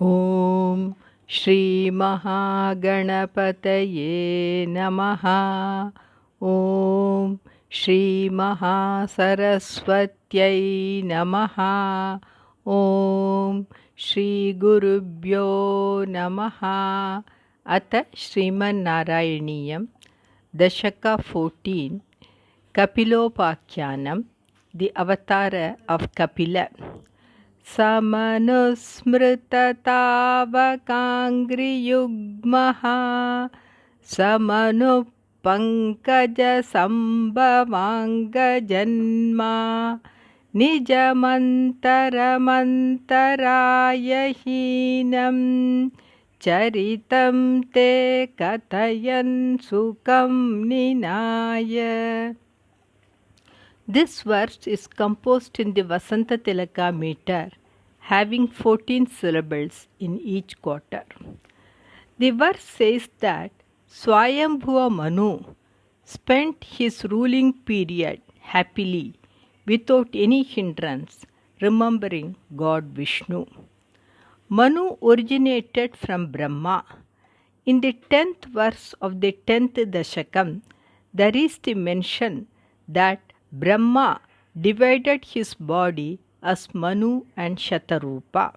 ॐ श्रीमहागणपतये नमः। ॐ श्रीमहासरस्वत्यै नमः। ॐ श्रीगुरुभ्यो नमः। अथ श्रीमन्नारायणीयं दशक 14 कपिलोपाख्यानं दि अवतार of Kapila. समनुस्मृततावकाङ्घ्रियुग्मः समनुपङ्कजसम्भवाङ्गजन्मा निजमन्तरमन्तरायहीनं चरितं ते कथयन् सुखं निनाय. This verse is composed in the Vasanta Tilaka meter, having 14 syllables in each quarter. The verse says that Swayambhuva Manu spent his ruling period happily, without any hindrance, remembering God Vishnu. Manu originated from Brahma. In the 10th verse of the 10th Dashakam, there is the mention that Brahma divided his body as Manu and Shatarupa.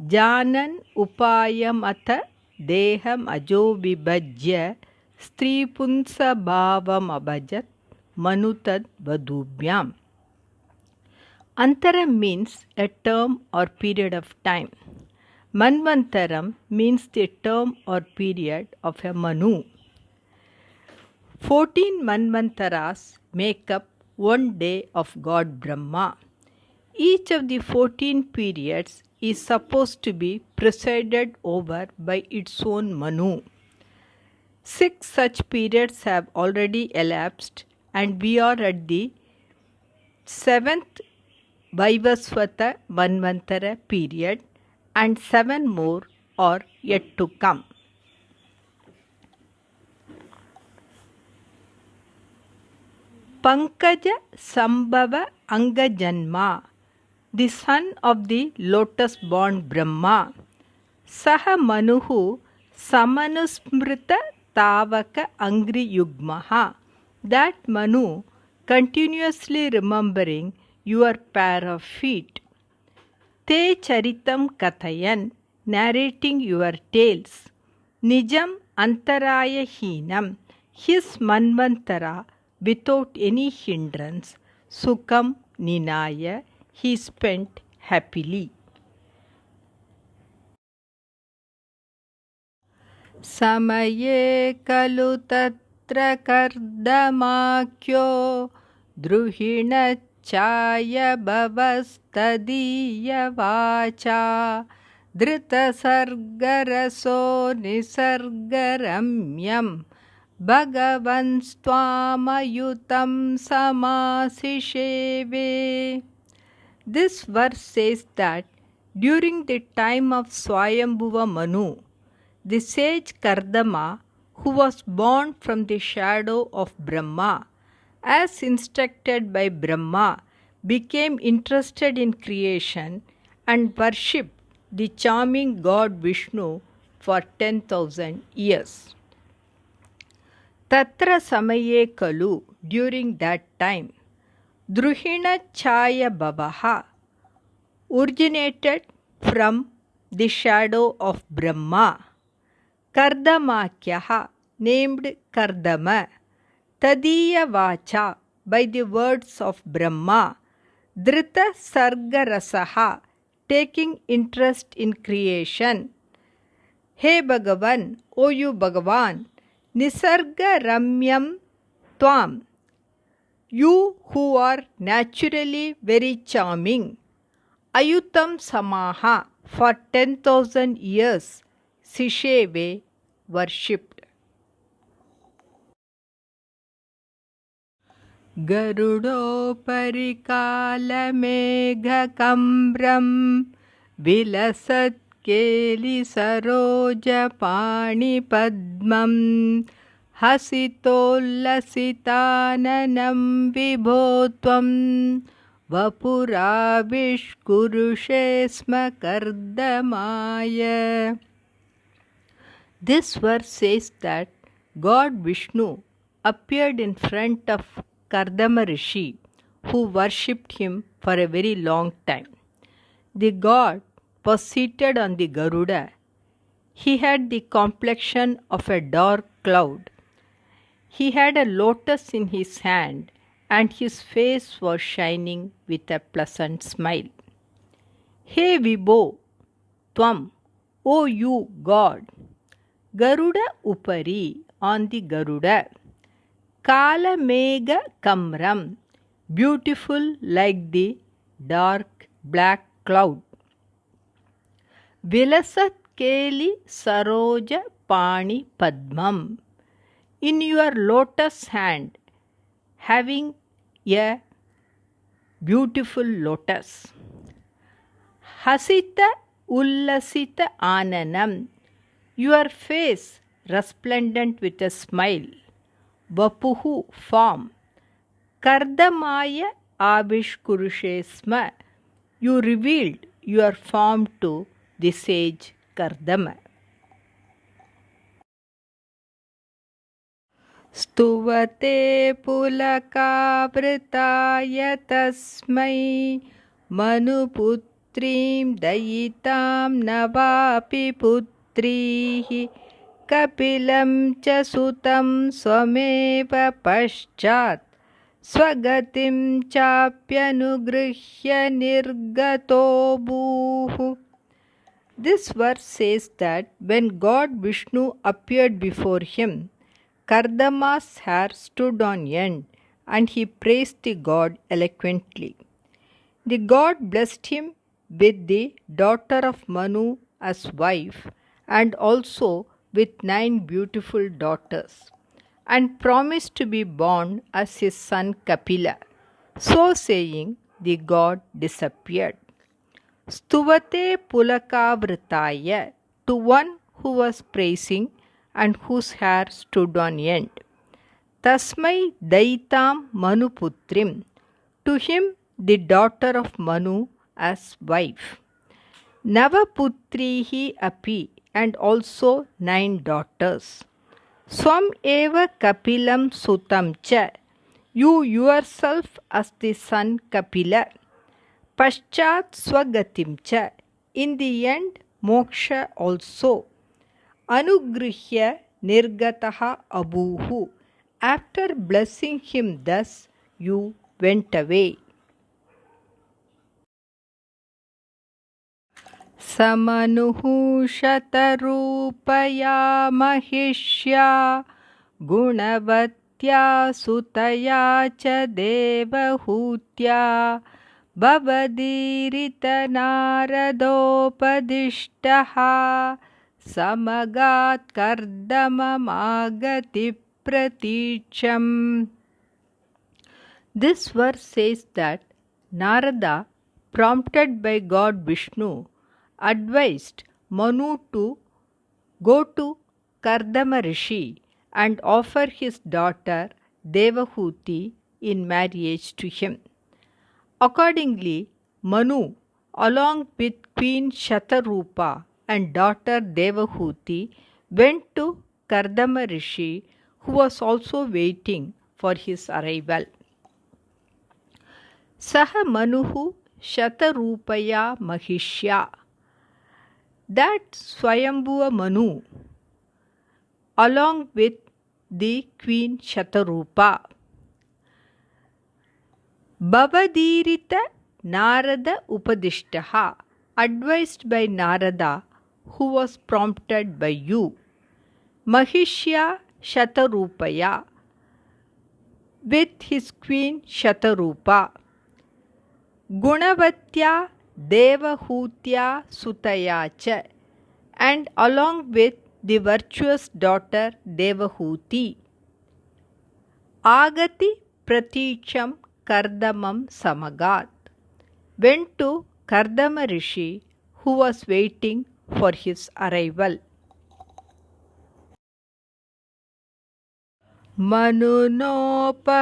Janan upayam atha deham ajo vibhajya stripunsa bhavam abhajat manutad vadubhyam. Antaram means a term or period of time. Manvantaram means the term or period of a Manu. 14 Manvantaras make up one day of God Brahma. Each of the 14 periods is supposed to be presided over by its own Manu. 6 such periods have already elapsed, and we are at the 7th Vaivasvata Manvantara period, and 7 more are yet to come. Pankaja Sambhava Angajanma, the son of the lotus-born Brahma. Saha Manuhu Samanusmrita Tavaka Angri Yugmaha, that Manu continuously remembering your pair of feet. Te Charitam Kathayan, narrating your tales. Nijam Antaraya Heenam, his Manvantara, without any hindrance, Sukham Ninaya, he spent happily. Samaye kalu tatra kardamakyo druhina chaya bhavastadiya vacha drita sargaraso nisargaramyam Bhagavan Swamayutam Samasisheve. This verse says that during the time of Swayambhuva Manu, the sage Kardama, who was born from the shadow of Brahma, as instructed by Brahma, became interested in creation and worshipped the charming God Vishnu for 10,000 years. Tatra Samaye Kalu, during that time, Druhina Chaya Bhavaha originated from the shadow of Brahma. Kardamakyaha, named Kardama, Tadiya Vacha, by the words of Brahma, Drita Sargarasaha, taking interest in creation. Hey Bhagavan, O you Bhagavan, Nisarga Ramyam Tvam, you who are naturally very charming. Ayutam Samaha, for 10,000 years, Sisheve, worshipped. Garudoparikalamegakambram Vilasat Keli Sarojapani Padmam Hasitolasitananam Vibhotvam vapuraviškurushe sma kardamaya. This verse says that God Vishnu appeared in front of Kardama Rishi, who worshipped him for a very long time. The god was seated on the Garuda. He had the complexion of a dark cloud. He had a lotus in his hand, and his face was shining with a pleasant smile. Hey Vibho, Tvam, O you God, Garuda Upari, on the Garuda, Kala Mega Kamram, beautiful like the dark black cloud. Vilasat Keli Saroja Pani Padmam, in your lotus hand, having a beautiful lotus. Hasita Ullasita Ananam, your face resplendent with a smile. Vapuhu, form. Kardamaya Avishkurushe sma, you revealed your form to the sage Kardama. स्तुवते पुलकावृताय तस्मै मनुपुत्रीं दयितां नवापि पुत्रीः कपिलं च सुतं स्वमेव पश्चात् स्वगतिं चाप्यनुगृह्य निर्गतो भूः. This verse says that when God Vishnu appeared before him, Kardama's hair stood on end, and he praised the god eloquently. The god blessed him with the daughter of Manu as wife, and also with 9 beautiful daughters, and promised to be born as his son Kapila. So saying, the god disappeared. Stuvate Pulakavritaya, to one who was praising and whose hair stood on end. Tasmai Daitam Manuputrim, to him the daughter of Manu as wife. Navaputrihi api, and also 9 daughters. Swam eva Kapilam Sutam cha, you yourself as the son Kapila. Paschat Swagatim cha, in the end moksha also. Anugrihya nirgataha abuhu, after blessing him thus, you went away. Samanuhu shatarupaya mahishya gunavatya sutaya cha devahutya bhavadirita naradopadishtaha samagat kardamamagati praticham. This verse says that Narada, prompted by God Vishnu, advised Manu to go to Kardama Rishi and offer his daughter Devahuti in marriage to him. Accordingly, Manu, along with Queen Shatarupa and daughter Devahuti, went to Kardama Rishi, who was also waiting for his arrival. Saha Manuhu Shatarupaya Mahishya, that Swayambhuva Manu, along with the Queen Shatarupa, Bhavadirita Narada Upadishtaha, advised by Narada, who was prompted by you. Mahishya Shatarupaya, with his queen Shatarupa. Gunavatya Devahutya Sutaya cha, and along with the virtuous daughter Devahuti. Agati Praticham Kardamam Samagat, went to Kardama Rishi, who was waiting for his arrival. मनुनोपहृतां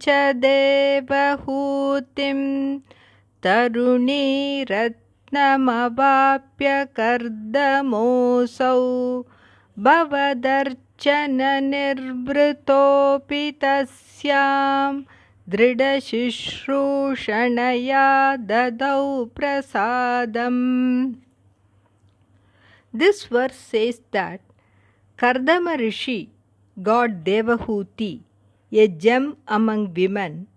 च देवहूतिं तरुणीरत्नमवाप्य कर्दमोऽसौ भवदर्चननिर्वृतोऽपि तस्यां दृढशुश्रूषणया ददौ प्रसादम्. This verse says that Kardama Rishi got Devahuti, a gem among women,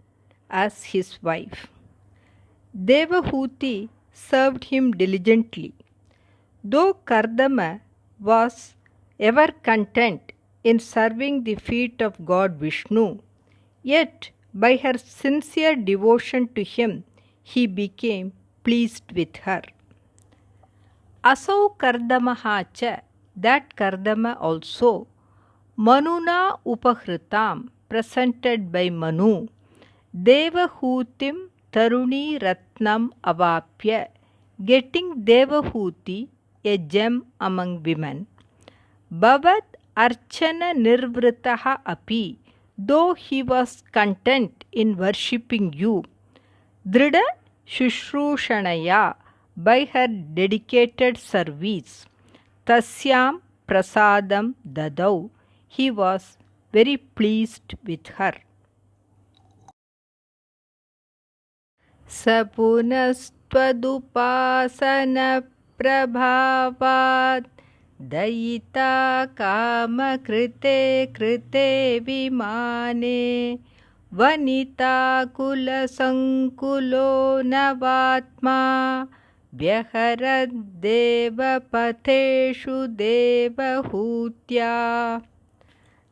as his wife. Devahuti served him diligently. Though Kardama was ever content in serving the feet of God Vishnu, yet by her sincere devotion to him, he became pleased with her. Asau Kardamaha cha, that Kardama also, Manuna Upahritam, presented by Manu, Devahutim Taruni Ratnam Avapya, getting Devahuti, a gem among women. Bhavat Archana Nirvritaha api, though he was content in worshipping you. Drida Shushrushanaya, by her dedicated service. Tasyam Prasadam Dadau, he was very pleased with her. Sapunastwadupasana prabhavat dayita kama krite krite vimane vanita kula sankulo navatma vyaharad devapatheshu devahutya.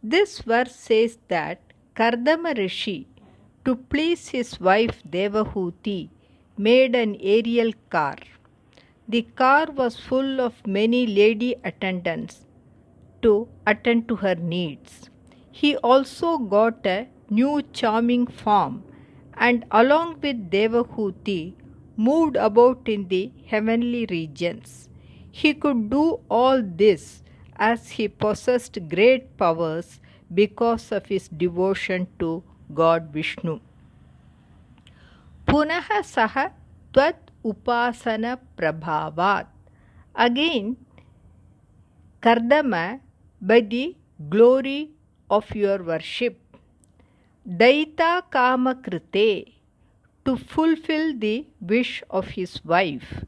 This verse says that Kardama Rishi, to please his wife Devahuti, made an aerial car. The car was full of many lady attendants to attend to her needs. He also got a new charming form and along with Devahuti moved about in the heavenly regions. He could do all this as he possessed great powers because of his devotion to God Vishnu. Punaha saha tvat upasana prabhavat. Again, Kardama, by the glory of your worship, Daita Kama Krite, to fulfill the wish of his wife,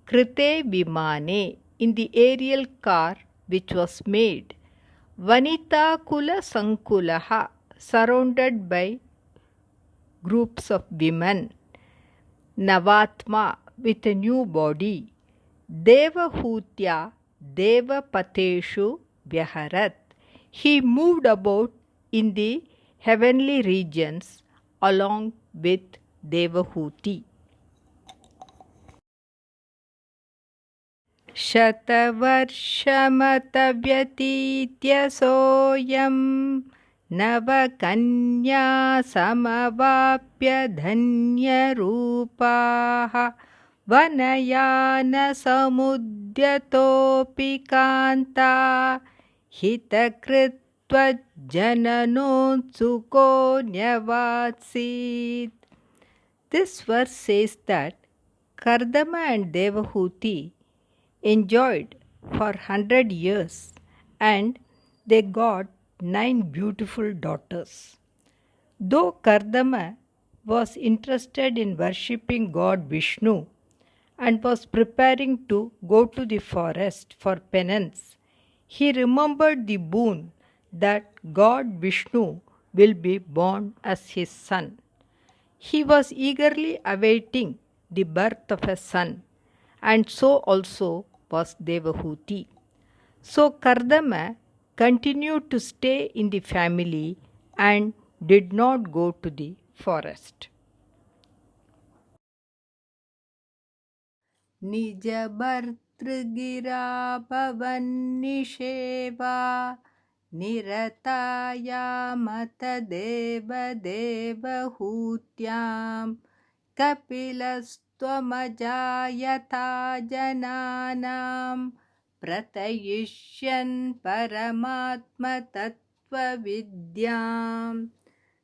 Krite Vimane, in the aerial car which was made, Vanita Kula Sankulaha, surrounded by groups of women, Navatma, with a new body, Devahutya Devapateshu Vyaharat, he moved about in the heavenly regions along with Devahuti. Shatavarshamatabhyatitya soyam navakanya samavapya dhanya rupaha vanayana samudyatopi kanta hitakritva jananotsuko nyavatsit. This verse says that Kardama and Devahuti enjoyed for 100 years and they got 9 beautiful daughters. Though Kardama was interested in worshipping God Vishnu and was preparing to go to the forest for penance, he remembered the boon that God Vishnu will be born as his son. He was eagerly awaiting the birth of a son, and so also was Devahuti. So Kardama continued to stay in the family and did not go to the forest. Nija bhartrugira bhavannisheva nirataya mata deva devahutyam kapilastwamajayata jananam pratayishyan paramatma vidyam.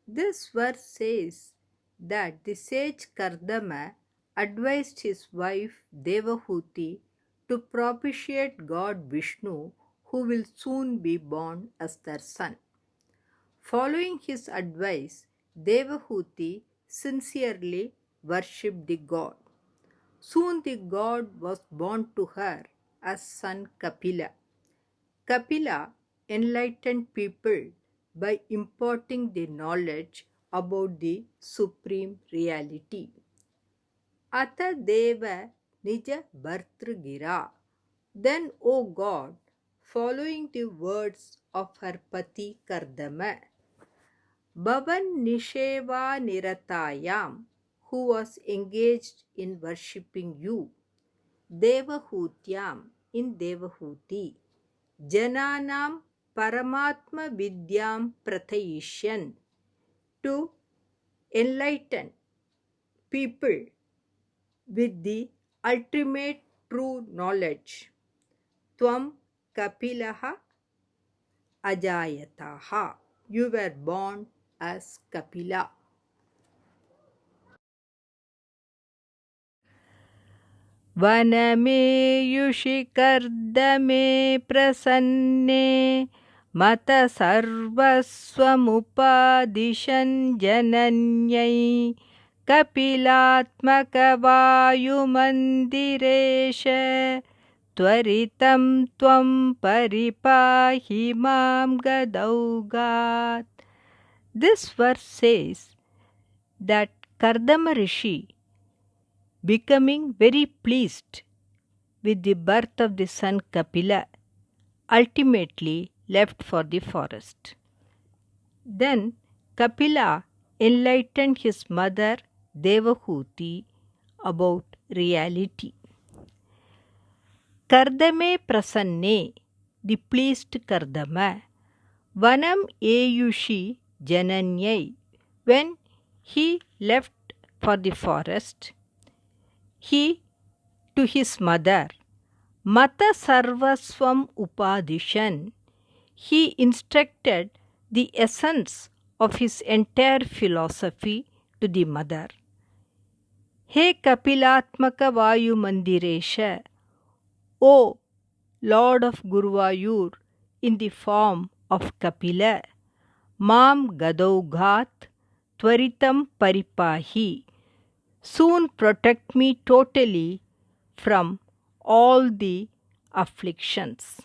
This verse says that the sage Kardama advised his wife Devahuti to propitiate God Vishnu, who will soon be born as their son. Following his advice, Devahuti sincerely worshipped the god. Soon the god was born to her as son Kapila. Kapila enlightened people by imparting the knowledge about the supreme reality. Ata Deva Nija Bhartrugira. Then, O God, following the words of her Pati Kardama, Bhavan Nisheva Niratayam, who was engaged in worshipping you, Devahutyam, in Devahuti, Jananam Paramatma Vidyam Prathayishyan, to enlighten people with the ultimate true knowledge. Tvam Kapilaha Ajayataha. You were born as Kapila. वनमेयुषि कर्दमे प्रसन्ने मत सर्वस्वमुपादिशन् जनन्यै कपिलात्मकवायुमन्दिरेश त्वरितं त्वं परिपाहि मां गदौगात्. This verse says that Kardama Rishi, becoming very pleased with the birth of the son Kapila, ultimately left for the forest. Then Kapila enlightened his mother Devahuti about reality. Kardame prasanne, the pleased Kardama, Vanam Eyushi Jananyai, when he left for the forest, he to his mother, Mata Sarvaswam Upadishan, he instructed the essence of his entire philosophy to the mother. He Kapilatmaka Vayu Mandiresha, O Lord of Guruvayur, in the form of Kapila, Mam Gadaughat Tvaritam Paripahi, soon protect me totally from all the afflictions.